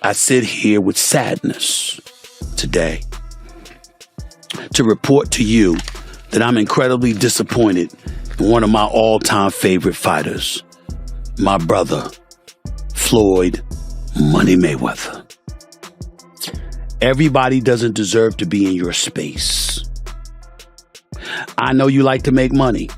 I sit here with sadness today to report to you that I'm incredibly disappointed in one of my all-time favorite fighters, my brother, Floyd Money Mayweather. Everybody doesn't deserve to be in your space. I know you like to make money.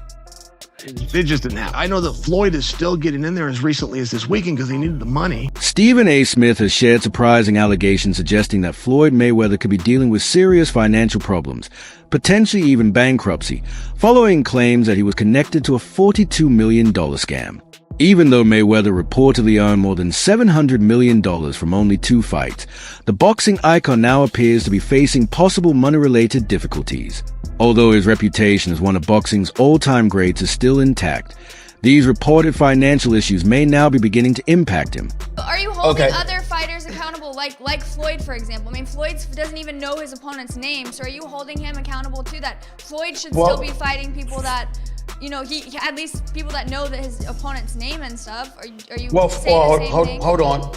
They just didn't have. I know that Floyd is still getting in there as recently as this weekend because he needed the money. Stephen A. Smith has shared surprising allegations suggesting that Floyd Mayweather could be dealing with serious financial problems, potentially even bankruptcy, following claims that he was connected to a $42 million scam. Even though Mayweather reportedly earned more than $700 million from only 2 fights, the boxing icon now appears to be facing possible money-related difficulties. Although his reputation as one of boxing's all-time greats is still intact, these reported financial issues may now be beginning to impact him. Are you holding other fighters accountable, like Floyd, for example? I mean, Floyd doesn't even know his opponent's name, so are you holding him accountable to that? Floyd should still be fighting people that, you know, he at least people that know that his opponent's name and stuff. Are you saying the same thing? Hold on.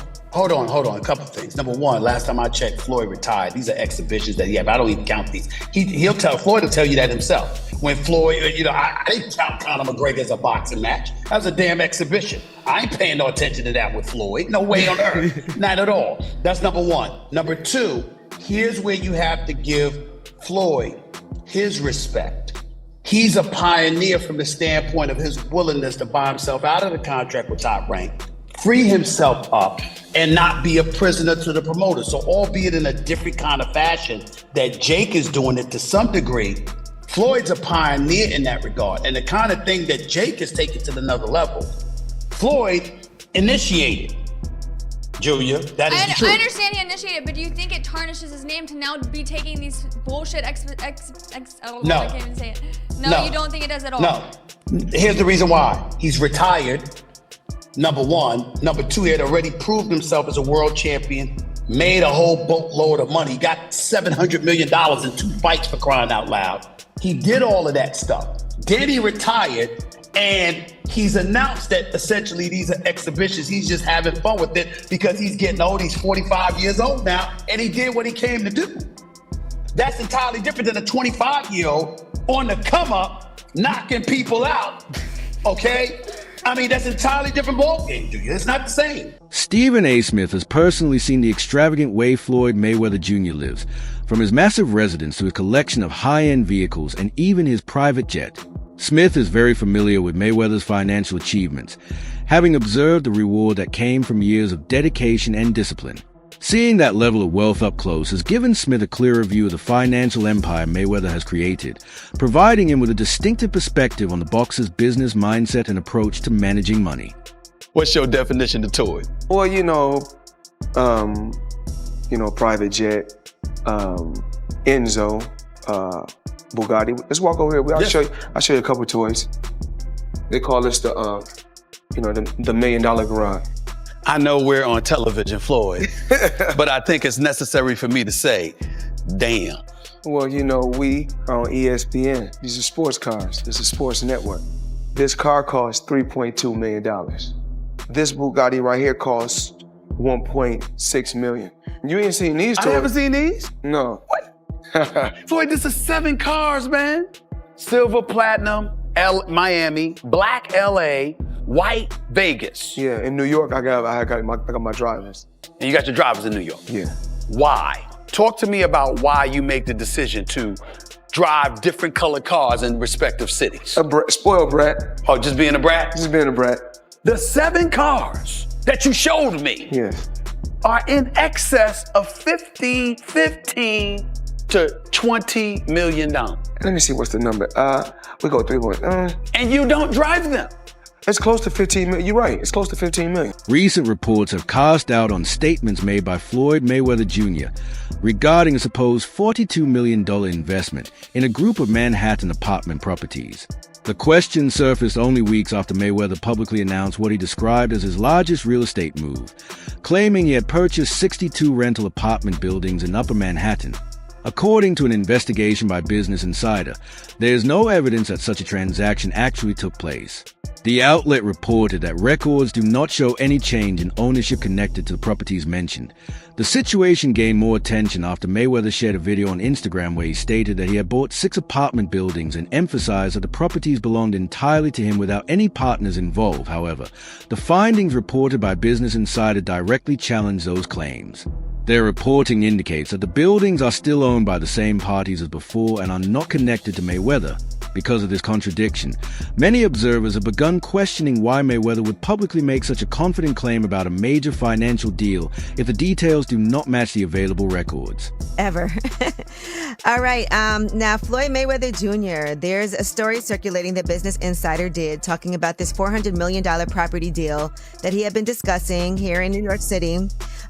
A couple of things. Number one, last time I checked, Floyd retired. These are exhibitions that he had. I don't even count these. Floyd will tell you that himself. When Floyd, I didn't count Conor McGregor as a boxing match. That was a damn exhibition. I ain't paying no attention to that with Floyd. No way on earth. Not at all. That's number one. Number two, here's where you have to give Floyd his respect. He's a pioneer from the standpoint of his willingness to buy himself out of the contract with Top Rank, free himself up, and not be a prisoner to the promoter. So albeit in a different kind of fashion that Jake is doing it to some degree, Floyd's a pioneer in that regard. And the kind of thing that Jake is taking to another level, Floyd initiated. Julia, that is true. I understand he initiated, but do you think it tarnishes his name to now be taking these bullshit I don't know, I can't even say it. No, you don't think it does at all? No. Here's the reason why. He's retired. Number one. Number two, he had already proved himself as a world champion, made a whole boatload of money, got $700 million in 2 fights, for crying out loud. He did all of that stuff. Then he retired, and he's announced that essentially these are exhibitions. He's just having fun with it because he's getting old. He's 45 years old now, and he did what he came to do. That's entirely different than a 25-year-old on the come up, knocking people out, okay? I mean, that's an entirely different ballgame, dude. It's not the same. Stephen A. Smith has personally seen the extravagant way Floyd Mayweather Jr. lives, from his massive residence to his collection of high-end vehicles and even his private jet. Smith is very familiar with Mayweather's financial achievements, having observed the reward that came from years of dedication and discipline. Seeing that level of wealth up close has given Smith a clearer view of the financial empire Mayweather has created, providing him with a distinctive perspective on the boxer's business mindset and approach to managing money. What's your definition of toy? Well, private jet, Enzo, Bugatti. Let's walk over here. I'll show you a couple of toys. They call this the $1 million garage. I know we're on television, Floyd, but I think it's necessary for me to say, damn. Well, we are on ESPN. These are sports cars. This is a sports network. This car costs $3.2 million. This Bugatti right here costs $1.6 million. You ain't seen these toys. I haven't seen these? No. What? Floyd, this is 7 cars, man. Silver, platinum, Miami, black LA, white Vegas. Yeah, in New York, I got my drivers. And you got your drivers in New York? Yeah. Why? Talk to me about why you make the decision to drive different colored cars in respective cities. Spoiled brat. Oh, just being a brat? Just being a brat. The 7 cars that you showed me are in excess of $15 to $20 million. Let me see what's the number. We go 3 points. And you don't drive them. It's close to 15 million. You're right. It's close to 15 million. Recent reports have cast doubt on statements made by Floyd Mayweather Jr. regarding a supposed $42 million investment in a group of Manhattan apartment properties. The question surfaced only weeks after Mayweather publicly announced what he described as his largest real estate move, claiming he had purchased 62 rental apartment buildings in Upper Manhattan. According to an investigation by Business Insider, there is no evidence that such a transaction actually took place. The outlet reported that records do not show any change in ownership connected to the properties mentioned. The situation gained more attention after Mayweather shared a video on Instagram where he stated that he had bought 6 apartment buildings and emphasized that the properties belonged entirely to him without any partners involved. However, the findings reported by Business Insider directly challenged those claims. Their reporting indicates that the buildings are still owned by the same parties as before and are not connected to Mayweather. Because of this contradiction, many observers have begun questioning why Mayweather would publicly make such a confident claim about a major financial deal if the details do not match the available records. Ever. All right. Now, Floyd Mayweather Jr., there's a story circulating that Business Insider did talking about this $400 million property deal that he had been discussing here in New York City.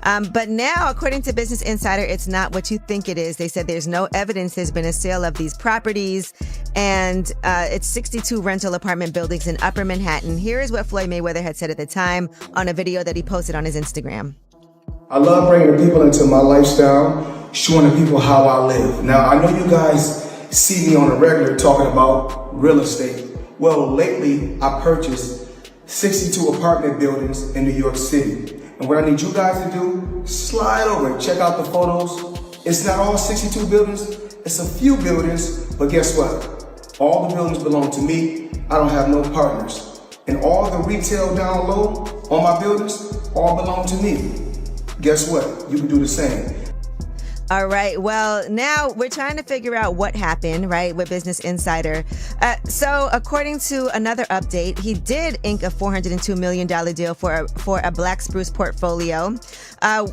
But now, according to Business Insider, it's not what you think it is. They said there's no evidence there's been a sale of these properties, and it's 62 rental apartment buildings in Upper Manhattan. Here is what Floyd Mayweather had said at the time on a video that he posted on his Instagram. I love bringing the people into my lifestyle, showing the people how I live. Now, I know you guys see me on a regular talking about real estate. Well, lately, I purchased 62 apartment buildings in New York City. And what I need you guys to do, slide over and check out the photos. It's not all 62 buildings, it's a few buildings, but guess what? All the buildings belong to me. I don't have no partners. And all the retail down low on my buildings all belong to me. Guess what? You can do the same. All right. Well, now we're trying to figure out what happened, right, with Business Insider. So according to another update, he did ink a $402 million deal for a Black Spruce portfolio.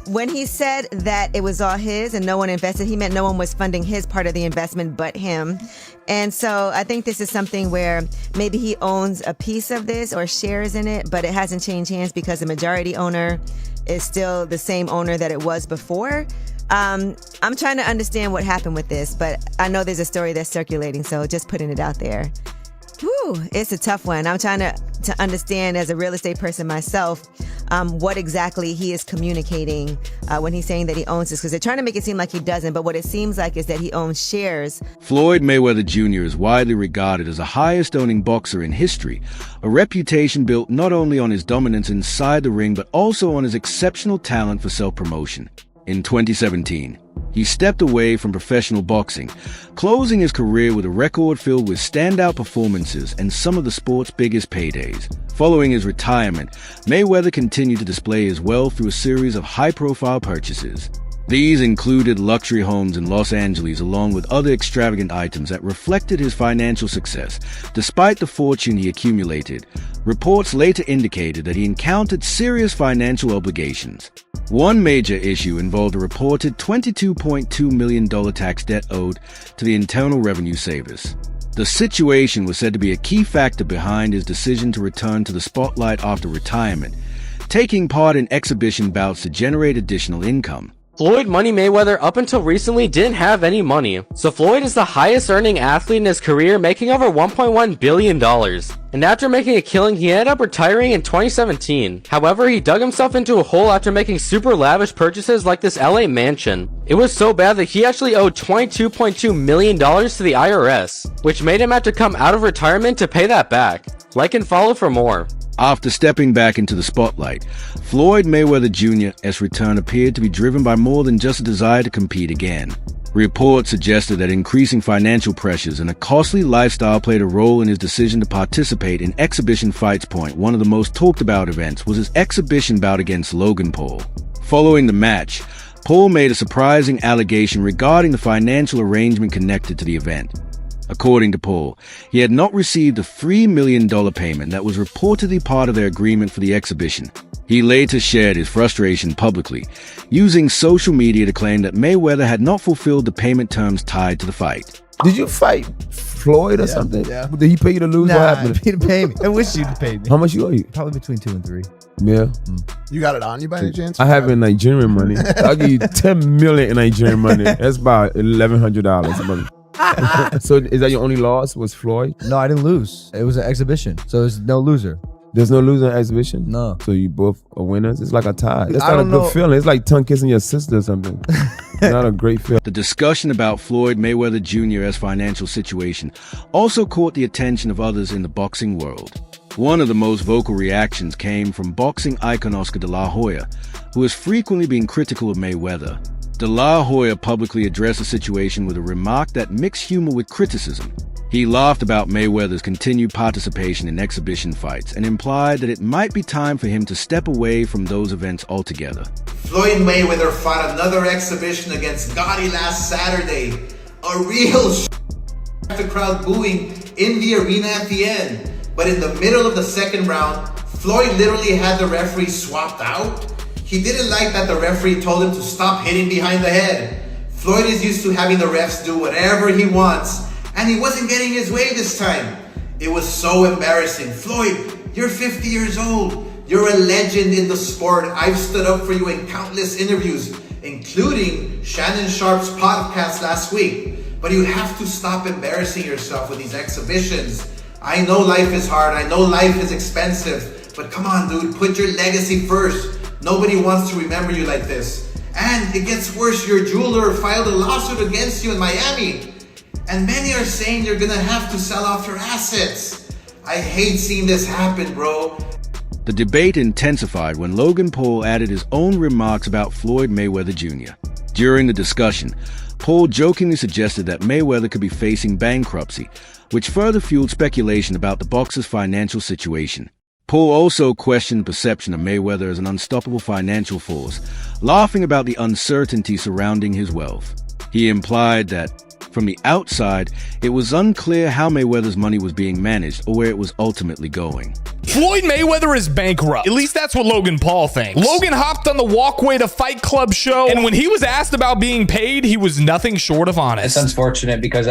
When he said that it was all his and no one invested, he meant no one was funding his part of the investment but him. And so I think this is something where maybe he owns a piece of this or shares in it, but it hasn't changed hands because the majority owner is still the same owner that it was before. I'm trying to understand what happened with this, but I know there's a story that's circulating, so just putting it out there. Whew, it's a tough one. I'm trying to understand as a real estate person myself what exactly he is communicating when he's saying that he owns this, because they're trying to make it seem like he doesn't, but what it seems like is that he owns shares. Floyd Mayweather Jr. is widely regarded as the highest-owning boxer in history, a reputation built not only on his dominance inside the ring but also on his exceptional talent for self-promotion. In 2017, he stepped away from professional boxing, closing his career with a record filled with standout performances and some of the sport's biggest paydays. Following his retirement, Mayweather continued to display his wealth through a series of high-profile purchases. These included luxury homes in Los Angeles along with other extravagant items that reflected his financial success. Despite the fortune he accumulated, reports later indicated that he encountered serious financial obligations. One major issue involved a reported $22.2 million tax debt owed to the Internal Revenue Service. The situation was said to be a key factor behind his decision to return to the spotlight after retirement, taking part in exhibition bouts to generate additional income. Floyd Money Mayweather up until recently didn't have any money, so Floyd is the highest earning athlete in his career, making over $1.1 billion. And after making a killing, he ended up retiring in 2017. However, he dug himself into a hole after making super lavish purchases like this LA mansion. It was so bad that he actually owed $22.2 million to the IRS, which made him have to come out of retirement to pay that back. Like and follow for more. After stepping back into the spotlight, Floyd Mayweather Jr.'s return appeared to be driven by more than just a desire to compete again. Reports suggested that increasing financial pressures and a costly lifestyle played a role in his decision to participate in exhibition fights. One of the most talked about events was his exhibition bout against Logan Paul. Following the match, Paul made a surprising allegation regarding the financial arrangement connected to the event. According to Paul, he had not received a $3 million payment that was reportedly part of their agreement for the exhibition. He later shared his frustration publicly, using social media to claim that Mayweather had not fulfilled the payment terms tied to the fight. Did you fight Floyd or something? Yeah. Did he pay you to lose? Nah, what happened? he didn't pay me. I wish you'd pay me. How much you owe you? Probably between 2 and 3. Yeah. You got it on you by any chance? I have in Nigerian money. I'll give you 10 million in Nigerian money. That's about $1,100 money. So is that your only loss was Floyd? No, I didn't lose. It was an exhibition. So there's no loser. There's no loser in exhibition? No. So you both are winners? It's like a tie. That's I not a don't good know. feeling. It's like tongue kissing your sister or something. Not a great film. The discussion about Floyd Mayweather Jr.'s financial situation also caught the attention of others in the boxing world. One of the most vocal reactions came from boxing icon Oscar de la Hoya, who has frequently been critical of Mayweather. De la Hoya publicly addressed the situation with a remark that mixed humor with criticism. He laughed about Mayweather's continued participation in exhibition fights and implied that it might be time for him to step away from those events altogether. Floyd Mayweather fought another exhibition against Gotti last Saturday. A real the crowd booing in the arena at the end. But in the middle of the second round, Floyd literally had the referee swapped out. He didn't like that the referee told him to stop hitting behind the head. Floyd is used to having the refs do whatever he wants, and he wasn't getting his way this time. It was so embarrassing. Floyd, you're 50 years old. You're a legend in the sport. I've stood up for you in countless interviews, including Shannon Sharp's podcast last week. But you have to stop embarrassing yourself with these exhibitions. I know life is hard. I know life is expensive. But come on, dude, put your legacy first. Nobody wants to remember you like this. And it gets worse. Your jeweler filed a lawsuit against you in Miami. And many are saying you're gonna have to sell off your assets. I hate seeing this happen, bro. The debate intensified when Logan Paul added his own remarks about Floyd Mayweather Jr. During the discussion, Paul jokingly suggested that Mayweather could be facing bankruptcy, which further fueled speculation about the boxer's financial situation. Paul also questioned the perception of Mayweather as an unstoppable financial force, laughing about the uncertainty surrounding his wealth. He implied that, from the outside, it was unclear how Mayweather's money was being managed or where it was ultimately going. Floyd Mayweather is bankrupt. At least that's what Logan Paul thinks. Logan hopped on the Walkway to Fight Club show, and when he was asked about being paid, he was nothing short of honest. It's unfortunate because,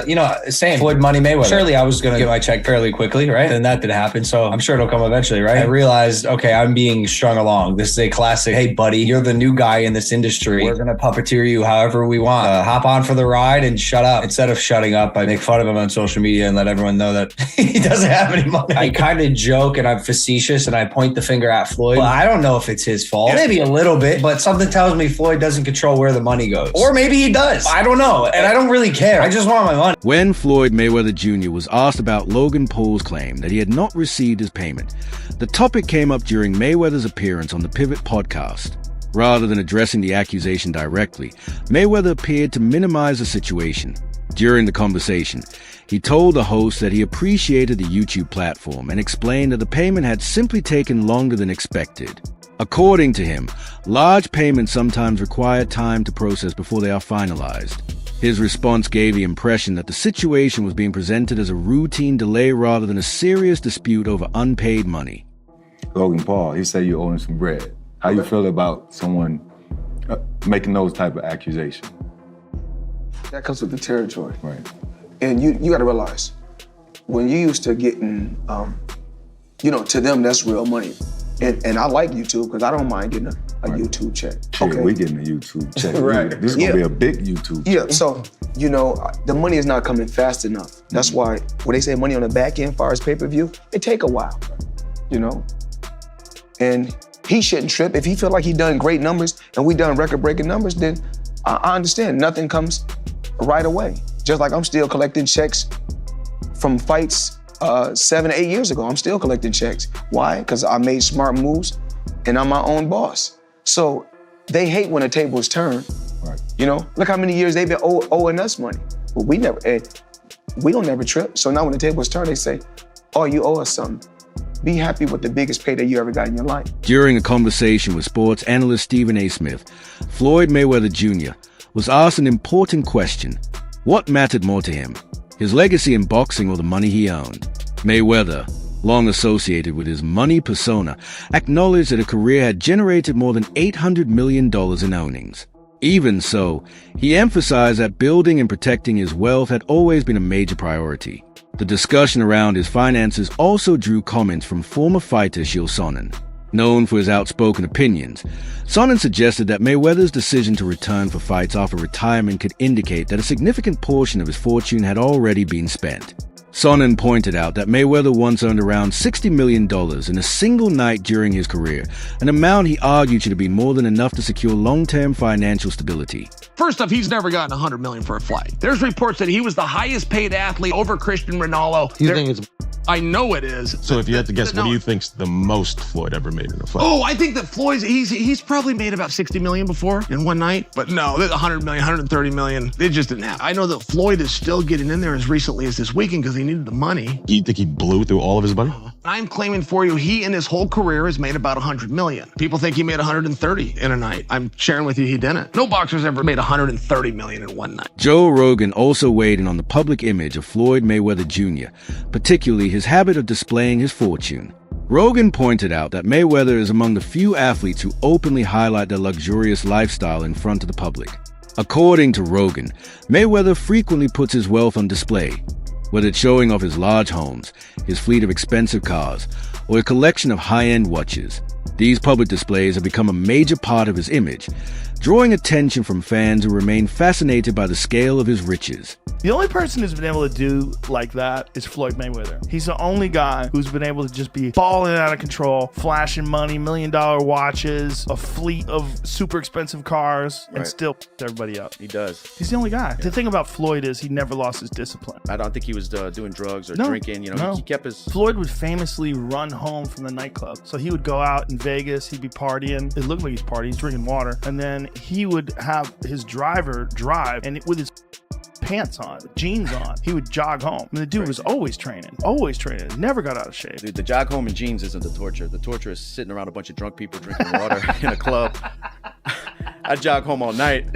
same Floyd Money Mayweather. Surely I was going to get my check fairly quickly, right? And that did happen, so I'm sure it'll come eventually, right? I realized, okay, I'm being strung along. This is a classic, hey, buddy, you're the new guy in this industry. We're going to puppeteer you however we want. Hop on for the ride and shut up. Instead of shutting up, I make fun of him on social media and let everyone know that he doesn't have any money. I kind of joke and I'm facetious and I point the finger at Floyd. Well, I don't know if it's his fault. Maybe a little bit, but something tells me Floyd doesn't control where the money goes. Or maybe he does. I don't know. And I don't really care. I just want my money. When Floyd Mayweather Jr. was asked about Logan Paul's claim that he had not received his payment, the topic came up during Mayweather's appearance on the Pivot podcast. Rather than addressing the accusation directly, Mayweather appeared to minimize the situation. During the conversation, he told the host that he appreciated the YouTube platform and explained that the payment had simply taken longer than expected. According to him, large payments sometimes require time to process before they are finalized. His response gave the impression that the situation was being presented as a routine delay rather than a serious dispute over unpaid money. Logan Paul, he said you owe him some bread. How you feel about someone making those type of accusations? That comes with the territory. Right. And you got to realize, when you used to getting, to them, that's real money. And I like YouTube because I don't mind getting a YouTube check. Shit, we getting a YouTube check. Right. This is going to be a big YouTube check. Yeah, so, the money is not coming fast enough. That's why when they say money on the back end, as far as pay-per-view, it take a while, And he shouldn't trip. If he feel like he done great numbers and we done record-breaking numbers, then I understand. Nothing comes right away. Just like I'm still collecting checks from fights 7 or 8 years ago. I'm still collecting checks. Why? Because I made smart moves and I'm my own boss. So they hate when the tables turn. Right. Look how many years they've been owing us money. But we don't never trip. So now when the tables turn, they say, oh, you owe us something. Be happy with the biggest payday you ever got in your life. During a conversation with sports analyst Stephen A. Smith, Floyd Mayweather Jr. was asked an important question. What mattered more to him, his legacy in boxing or the money he owned? Mayweather, long associated with his money persona, acknowledged that a career had generated more than $800 million in earnings. Even so, he emphasized that building and protecting his wealth had always been a major priority. The discussion around his finances also drew comments from former fighter Chael Sonnen. Known for his outspoken opinions, Sonnen suggested that Mayweather's decision to return for fights after retirement could indicate that a significant portion of his fortune had already been spent. Sonnen pointed out that Mayweather once earned around $60 million in a single night during his career, an amount he argued should have been more than enough to secure long-term financial stability. First off, he's never gotten $100 million for a fight. There's reports that he was the highest paid athlete over Christian Ronaldo. You think it's... I know it is. So if you had to guess, what do you think's the most Floyd ever made in a fight? Oh, I think that Floyd's, he's probably made about 60 million before in one night. But no, 100 million, 130 million, they just didn't have. I know that Floyd is still getting in there as recently as this weekend because he needed the money. You think he blew through all of his money? I'm claiming for you, he in his whole career has made about 100 million. People think he made 130 in a night. I'm sharing with you he didn't. No boxer's ever made 130 million in one night. Joe Rogan also weighed in on the public image of Floyd Mayweather Jr., particularly his habit of displaying his fortune. Rogan pointed out that Mayweather is among the few athletes who openly highlight their luxurious lifestyle in front of the public. According to Rogan, Mayweather frequently puts his wealth on display, whether it's showing off his large homes, his fleet of expensive cars, or a collection of high-end watches. These public displays have become a major part of his image, drawing attention from fans who remain fascinated by the scale of his riches. The only person who's been able to do like that is Floyd Mayweather. He's the only guy who's been able to just be balling out of control, flashing money, $1 million watches, a fleet of super expensive cars, and still everybody up. He does. He's the only guy. The thing about Floyd is he never lost his discipline. I don't think he was doing drugs or drinking. He kept his... Floyd would famously run home from the nightclub. So he would go out in Vegas, he'd be partying. It looked like he's partying, he's drinking water. And then he would have his driver drive, and with his pants on, jeans on, he would jog home. I mean, the dude was always training, never got out of shape. Dude, the jog home in jeans isn't the torture. The torture is sitting around a bunch of drunk people drinking water in a club. I jog home all night.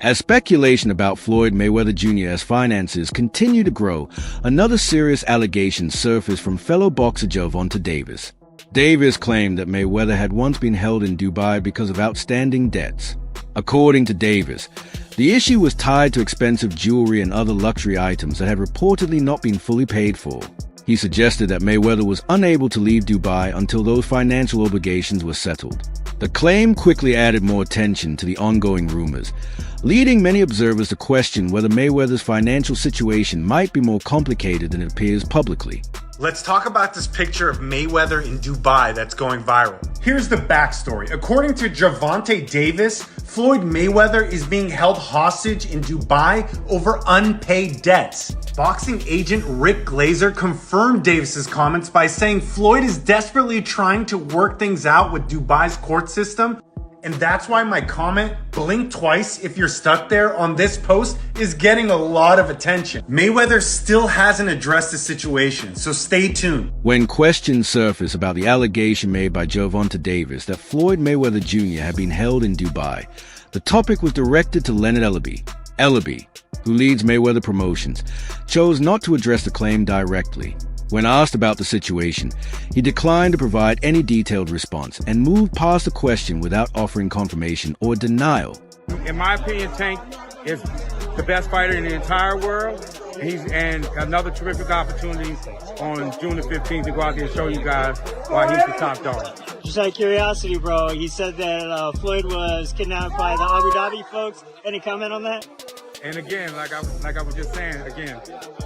As speculation about Floyd Mayweather Jr.'s finances continue to grow, another serious allegation surfaced from fellow boxer Gervonta Davis. Davis claimed that Mayweather had once been held in Dubai because of outstanding debts. According to Davis, the issue was tied to expensive jewelry and other luxury items that had reportedly not been fully paid for. He suggested that Mayweather was unable to leave Dubai until those financial obligations were settled. The claim quickly added more attention to the ongoing rumors, leading many observers to question whether Mayweather's financial situation might be more complicated than it appears publicly. Let's talk about this picture of Mayweather in Dubai that's going viral. Here's the backstory. According to Gervonta Davis, Floyd Mayweather is being held hostage in Dubai over unpaid debts. Boxing agent Rick Glazer confirmed Davis's comments by saying Floyd is desperately trying to work things out with Dubai's court system. And that's why my comment, blink twice if you're stuck there, on this post is getting a lot of attention. Mayweather still hasn't addressed the situation, so stay tuned. When questions surfaced about the allegation made by Gervonta Davis that Floyd Mayweather Jr. had been held in Dubai, the topic was directed to Leonard Ellaby. Ellaby, who leads Mayweather Promotions, chose not to address the claim directly. When asked about the situation, he declined to provide any detailed response and moved past the question without offering confirmation or denial. In my opinion, Tank is the best fighter in the entire world. He's and another terrific opportunity on June the 15th to go out there and show you guys why he's the top dog. Just out of curiosity, bro, he said that Floyd was kidnapped by the Abu Dhabi folks. Any comment on that? And again, like I was just saying, again,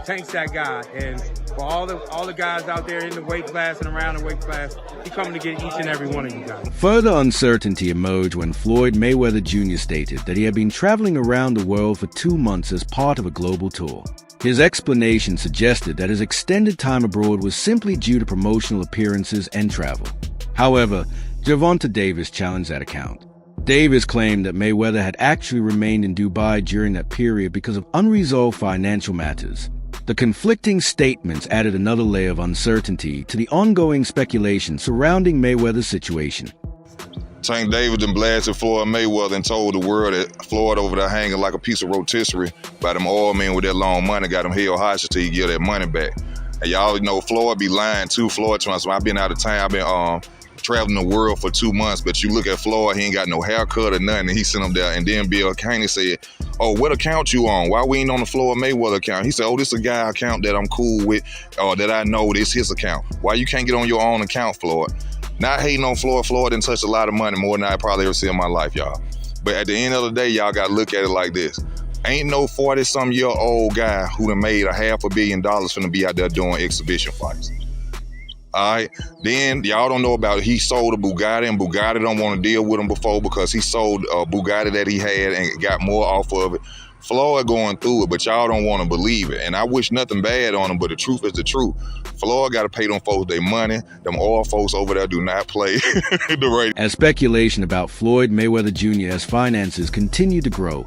Tank's that guy. And for all the guys out there in the weight class and around the weight class, he's coming to get each and every one of you guys. Further uncertainty emerged when Floyd Mayweather Jr. stated that he had been traveling around the world for 2 months as part of a global tour. His explanation suggested that his extended time abroad was simply due to promotional appearances and travel. However, Gervonta Davis challenged that account. Davis claimed that Mayweather had actually remained in Dubai during that period because of unresolved financial matters. The conflicting statements added another layer of uncertainty to the ongoing speculation surrounding Mayweather's situation. Tank Davis done blasted Floyd Mayweather and told the world that Floyd over there hanging like a piece of rotisserie by them oil men with that long money, got him held hostage till he get that money back. And y'all know Floyd be lying too. Floyd trying to, I've been out of town, I've been traveling the world for 2 months, but you look at Floyd, he ain't got no haircut or nothing, and he sent him there. And then Bill Caney said, oh, what account you on? Why we ain't on the Floyd Mayweather account? He said, oh, this a guy account that I'm cool with, or that I know this his account. Why you can't get on your own account, Floyd? Not hating on Floyd. Floyd didn't touch a lot of money, more than I probably ever see in my life, y'all. But at the end of the day, y'all got to look at it like this. Ain't no 40-some-year-old guy who done made $500 million finna be out there doing exhibition fights. All right, then y'all don't know about it. He sold a Bugatti, and Bugatti don't want to deal with him before because he sold a Bugatti that he had and got more off of it. Floyd going through it, but y'all don't want to believe it. And I wish nothing bad on him, but the truth is the truth. Floyd got to pay them folks their money. Them oil folks over there do not play the right. As speculation about Floyd Mayweather Jr.'s finances continued to grow,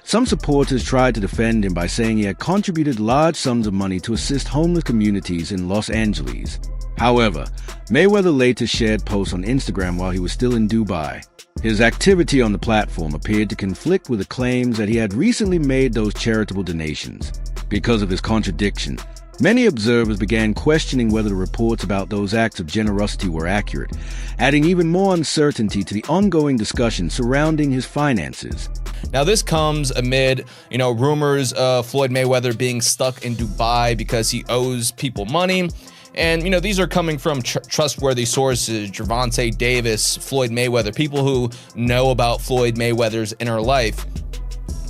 some supporters tried to defend him by saying he had contributed large sums of money to assist homeless communities in Los Angeles. However, Mayweather later shared posts on Instagram while he was still in Dubai. His activity on the platform appeared to conflict with the claims that he had recently made those charitable donations. Because of this contradiction, many observers began questioning whether the reports about those acts of generosity were accurate, adding even more uncertainty to the ongoing discussion surrounding his finances. Now, this comes amid, rumors of Floyd Mayweather being stuck in Dubai because he owes people money. And, these are coming from trustworthy sources, Gervonta Davis, Floyd Mayweather, people who know about Floyd Mayweather's inner life.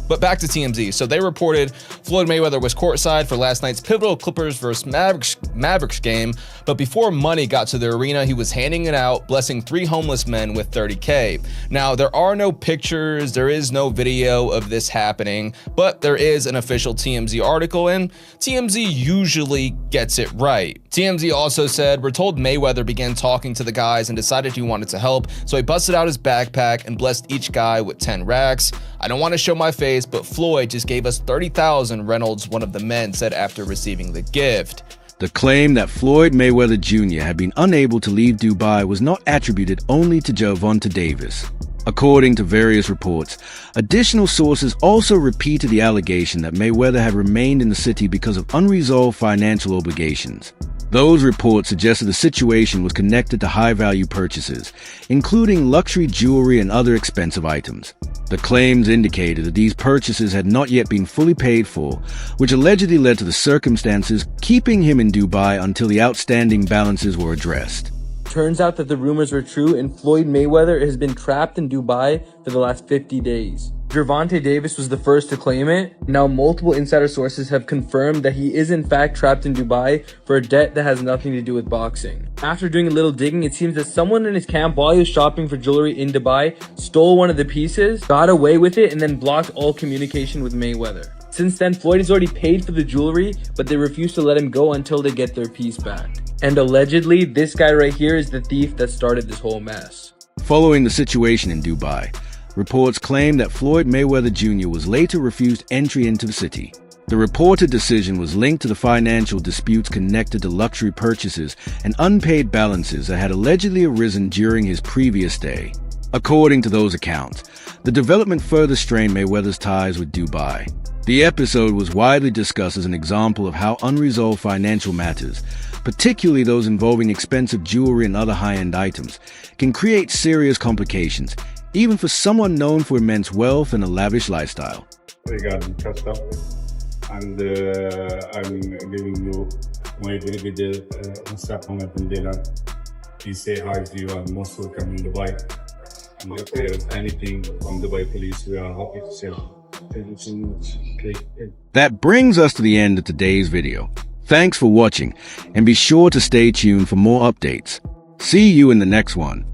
But back to TMZ. So they reported Floyd Mayweather was courtside for last night's pivotal Clippers versus Mavericks game, but before money got to the arena, he was handing it out, blessing 3 homeless men with $30K. Now, there are no pictures, there is no video of this happening, but there is an official TMZ article, and TMZ usually gets it right. TMZ also said, "We're told Mayweather began talking to the guys and decided he wanted to help, so he busted out his backpack and blessed each guy with 10 racks. I don't want to show my face, but Floyd just gave us 30,000, Reynolds, one of the men, said after receiving the gift." The claim that Floyd Mayweather Jr. had been unable to leave Dubai was not attributed only to Gervonta Davis. According to various reports, additional sources also repeated the allegation that Mayweather had remained in the city because of unresolved financial obligations. Those reports suggested the situation was connected to high-value purchases, including luxury jewelry and other expensive items. The claims indicated that these purchases had not yet been fully paid for, which allegedly led to the circumstances keeping him in Dubai until the outstanding balances were addressed. Turns out that the rumors were true, and Floyd Mayweather has been trapped in Dubai for the last 50 days. Gervonta Davis was the first to claim it. Now multiple insider sources have confirmed that he is in fact trapped in Dubai for a debt that has nothing to do with boxing. After doing a little digging, it seems that someone in his camp, while he was shopping for jewelry in Dubai, stole one of the pieces, got away with it, and then blocked all communication with Mayweather. Since then, Floyd has already paid for the jewelry, but they refuse to let him go until they get their piece back. And allegedly, this guy right here is the thief that started this whole mess. Following the situation in Dubai, reports claim that Floyd Mayweather Jr. was later refused entry into the city. The reported decision was linked to the financial disputes connected to luxury purchases and unpaid balances that had allegedly arisen during his previous stay. According to those accounts, the development further strained Mayweather's ties with Dubai. The episode was widely discussed as an example of how unresolved financial matters, particularly those involving expensive jewelry and other high-end items, can create serious complications, even for someone known for immense wealth and a lavish lifestyle. We got in touched up, and I'm giving you my very good WhatsApp on up in Dylan. Please say hi to you and most welcome in Dubai. And if there is anything from Dubai police, we are happy to serve. That brings us to the end of today's video. Thanks for watching, and be sure to stay tuned for more updates. See you in the next one.